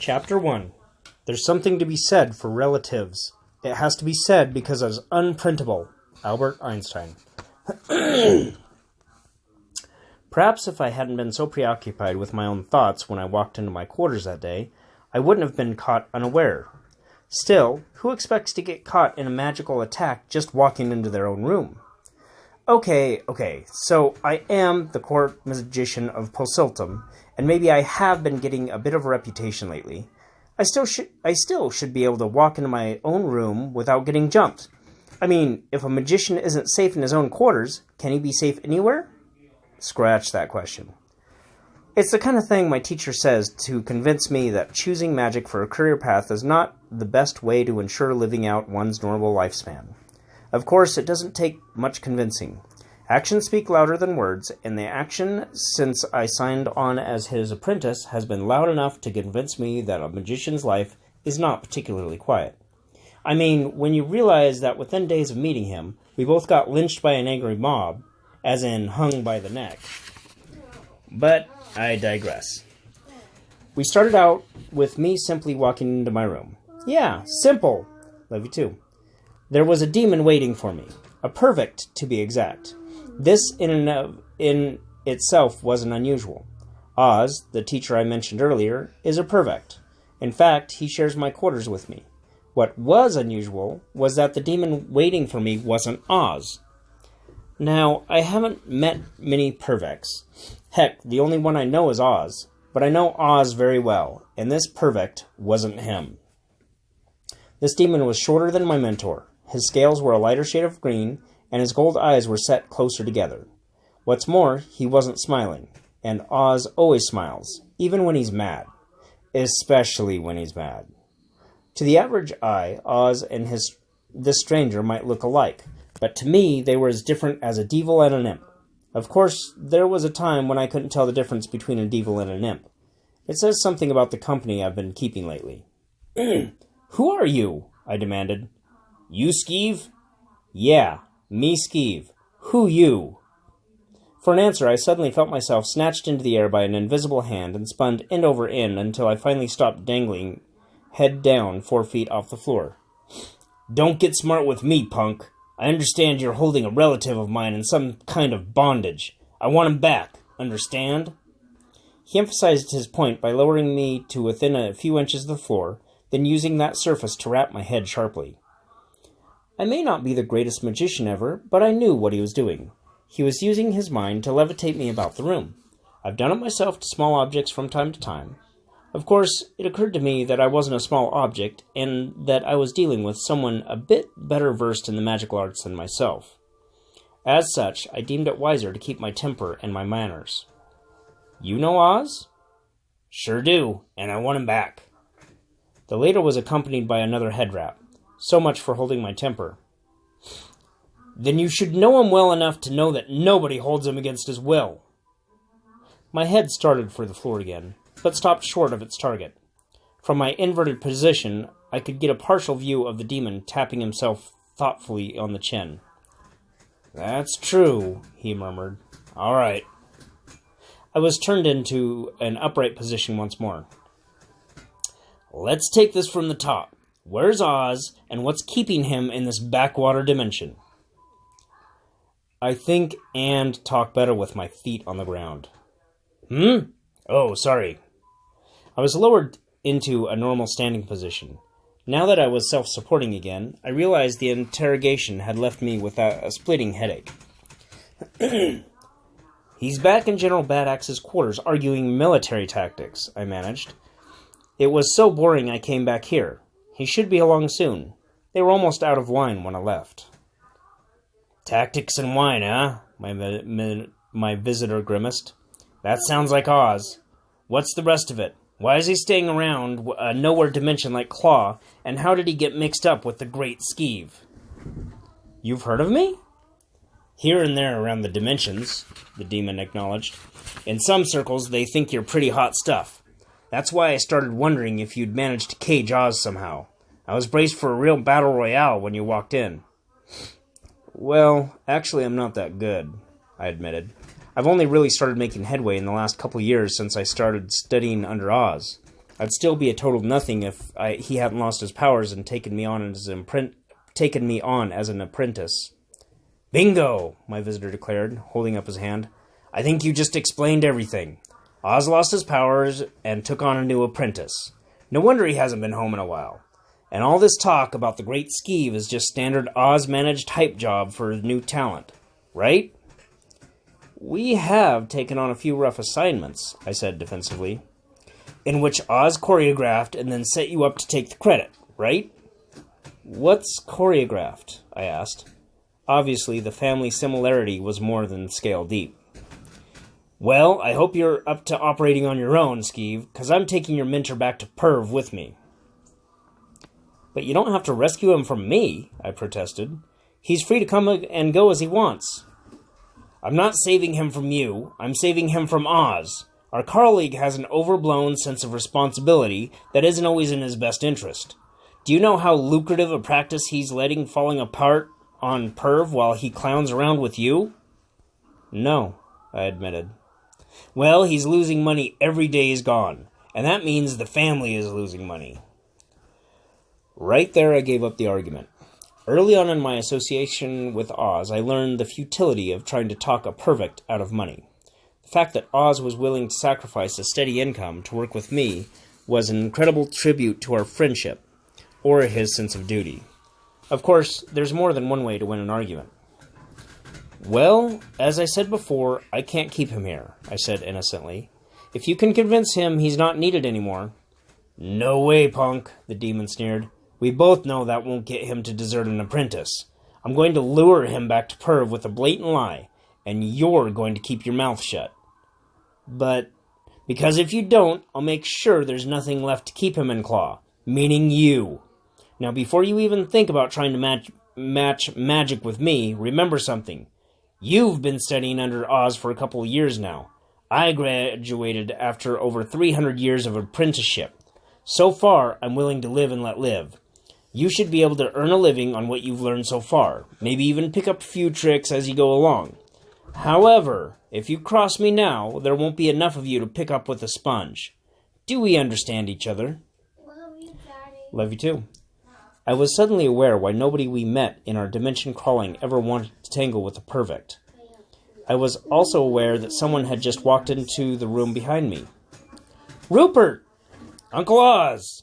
Chapter 1. There's something to be said for relatives. It has to be said because it's unprintable. Albert Einstein. Perhaps if I hadn't been so preoccupied with my own thoughts when I walked into my quarters that day, I wouldn't have been caught unaware. Still, who expects to get caught in a magical attack just walking into their own room? Okay, so I am the court magician of Posiltum, and maybe I have been getting a bit of a reputation lately. I still should be able to walk into my own room without getting jumped. I mean, if a magician isn't safe in his own quarters, can he be safe anywhere? Scratch that question. It's the kind of thing my teacher says to convince me that choosing magic for a career path is not the best way to ensure living out one's normal lifespan. Of course, it doesn't take much convincing. Actions speak louder than words, and the action since I signed on as his apprentice has been loud enough to convince me that a magician's life is not particularly quiet. I mean, when you realize that within days of meeting him, we both got lynched by an angry mob, as in hung by the neck. But I digress. We started out with me simply walking into my room. Yeah, simple. Love you too. There was a demon waiting for me. A pervect, to be exact. This in itself wasn't unusual. Aahz, the teacher I mentioned earlier, is a pervect. In fact, he shares my quarters with me. What was unusual was that the demon waiting for me wasn't Aahz. Now, I haven't met many pervects. Heck, the only one I know is Aahz. But I know Aahz very well, and this pervect wasn't him. This demon was shorter than my mentor. His scales were a lighter shade of green, and his gold eyes were set closer together. What's more, he wasn't smiling, and Aahz always smiles, even when he's mad. Especially when he's mad. To the average eye, Aahz and this stranger might look alike, but to me they were as different as a devil and an imp. Of course, there was a time when I couldn't tell the difference between a devil and an imp. It says something about the company I've been keeping lately. Who are you? I demanded. You Skeeve? Yeah, me Skeeve. Who you? For an answer, I suddenly felt myself snatched into the air by an invisible hand and spun end over end until I finally stopped dangling, head down 4 feet off the floor. Don't get smart with me, punk. I understand you're holding a relative of mine in some kind of bondage. I want him back. Understand? He emphasized his point by lowering me to within a few inches of the floor, then using that surface to rap my head sharply. I may not be the greatest magician ever, but I knew what he was doing. He was using his mind to levitate me about the room. I've done it myself to small objects from time to time. Of course, it occurred to me that I wasn't a small object, and that I was dealing with someone a bit better versed in the magical arts than myself. As such, I deemed it wiser to keep my temper and my manners. You know Aahz? Sure do, and I want him back. The later was accompanied by another head rap. So much for holding my temper. Then you should know him well enough to know that nobody holds him against his will. My head started for the floor again, but stopped short of its target. From my inverted position, I could get a partial view of the demon tapping himself thoughtfully on the chin. That's true, he murmured. All right. I was turned into an upright position once more. Let's take this from the top. Where's Aahz, and what's keeping him in this backwater dimension? I think and talk better with my feet on the ground. Oh, sorry. I was lowered into a normal standing position. Now that I was self-supporting again, I realized the interrogation had left me with a splitting headache. He's back in General Bad Axe's quarters arguing military tactics, I managed. It was so boring I came back here. He should be along soon. They were almost out of wine when I left. Tactics and wine, huh? My visitor grimaced. That sounds like Aahz. What's the rest of it? Why is he staying around a nowhere dimension like Claw, and how did he get mixed up with the great Skeeve? You've heard of me? Here and there around the dimensions, the demon acknowledged. In some circles, they think you're pretty hot stuff. That's why I started wondering if you'd managed to cage Aahz somehow. I was braced for a real battle royale when you walked in. Well, actually I'm not that good, I admitted. I've only really started making headway in the last couple years since I started studying under Aahz. I'd still be a total nothing if he hadn't lost his powers and taken me on as an apprentice. Bingo, my visitor declared, holding up his hand. I think you just explained everything. Aahz lost his powers and took on a new apprentice. No wonder he hasn't been home in a while. And all this talk about the great Skeeve is just standard Aahz-managed hype job for new talent, right? We have taken on a few rough assignments, I said defensively, in which Aahz choreographed and then set you up to take the credit, right? What's choreographed? I asked. Obviously, the family similarity was more than scale deep. Well, I hope you're up to operating on your own, Skeeve, because I'm taking your mentor back to Perv with me. But you don't have to rescue him from me, I protested. He's free to come and go as he wants. I'm not saving him from you. I'm saving him from Aahz. Our colleague has an overblown sense of responsibility that isn't always in his best interest. Do you know how lucrative a practice he's letting falling apart on Perv while he clowns around with you? No, I admitted. Well, he's losing money every day he's gone, and that means the family is losing money. Right there I gave up the argument. Early on in my association with Aahz, I learned the futility of trying to talk a pervect out of money. The fact that Aahz was willing to sacrifice a steady income to work with me was an incredible tribute to our friendship, or his sense of duty. Of course, there's more than one way to win an argument. Well, as I said before, I can't keep him here, I said innocently. If you can convince him he's not needed anymore. No way, punk, the demon sneered. We both know that won't get him to desert an apprentice. I'm going to lure him back to Perv with a blatant lie, and you're going to keep your mouth shut. But, because if you don't, I'll make sure there's nothing left to keep him in claw, meaning you. Now, before you even think about trying to match magic with me, remember something. You've been studying under Aahz for a couple of years now. I graduated after over 300 years of apprenticeship. So far, I'm willing to live and let live. You should be able to earn a living on what you've learned so far, maybe even pick up a few tricks as you go along. However, if you cross me now, there won't be enough of you to pick up with a sponge. Do we understand each other? Love you, Daddy. Love you too. I was suddenly aware why nobody we met in our dimension crawling ever wanted to tangle with a pervect. I was also aware that someone had just walked into the room behind me. Rupert! Uncle Aahz!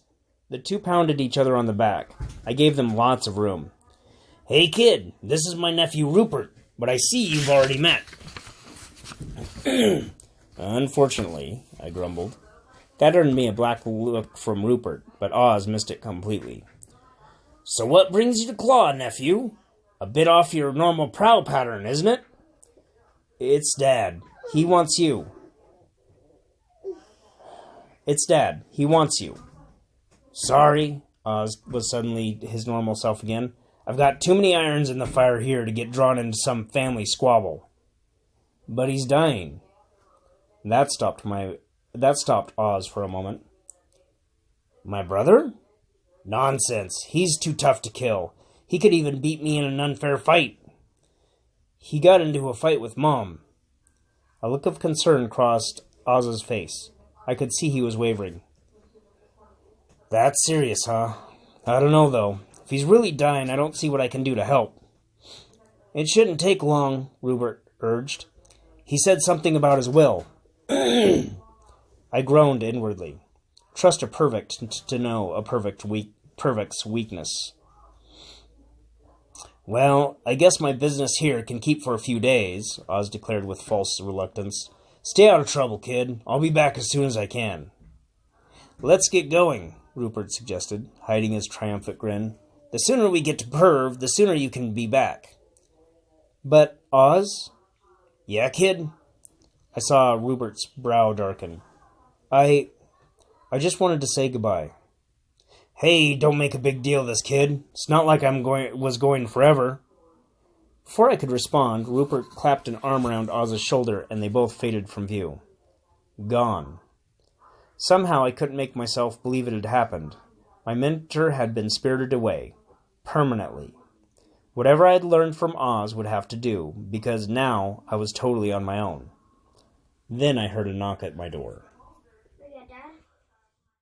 The two pounded each other on the back. I gave them lots of room. Hey kid, this is my nephew Rupert, but I see you've already met. Unfortunately, I grumbled. That earned me a black look from Rupert, but Aahz missed it completely. So what brings you to Claw, nephew? A bit off your normal prowl pattern, isn't it? It's Dad. He wants you. It's Dad. He wants you. Sorry, Aahz was suddenly his normal self again. I've got too many irons in the fire here to get drawn into some family squabble. But he's dying. That stopped Aahz for a moment. My brother? Nonsense. He's too tough to kill. He could even beat me in an unfair fight. He got into a fight with Mom. A look of concern crossed Aahz's face. I could see he was wavering. That's serious, huh? I don't know, though. If he's really dying, I don't see what I can do to help. It shouldn't take long, Rupert urged. He said something about his will. I groaned inwardly. Trust a pervect to know a pervect's weakness. Well, I guess my business here can keep for a few days, Aahz declared with false reluctance. Stay out of trouble, kid. I'll be back as soon as I can. Let's get going, Rupert suggested, hiding his triumphant grin. The sooner we get to Perv, the sooner you can be back. But, Aahz? Yeah, kid? I saw Rupert's brow darken. I just wanted to say goodbye. Hey, don't make a big deal of this, kid. It's not like was going forever. Before I could respond, Rupert clapped an arm around Aahz's shoulder, and they both faded from view. Gone. Somehow I couldn't make myself believe it had happened. My mentor had been spirited away. Permanently. Whatever I had learned from Aahz would have to do, because now I was totally on my own. Then I heard a knock at my door.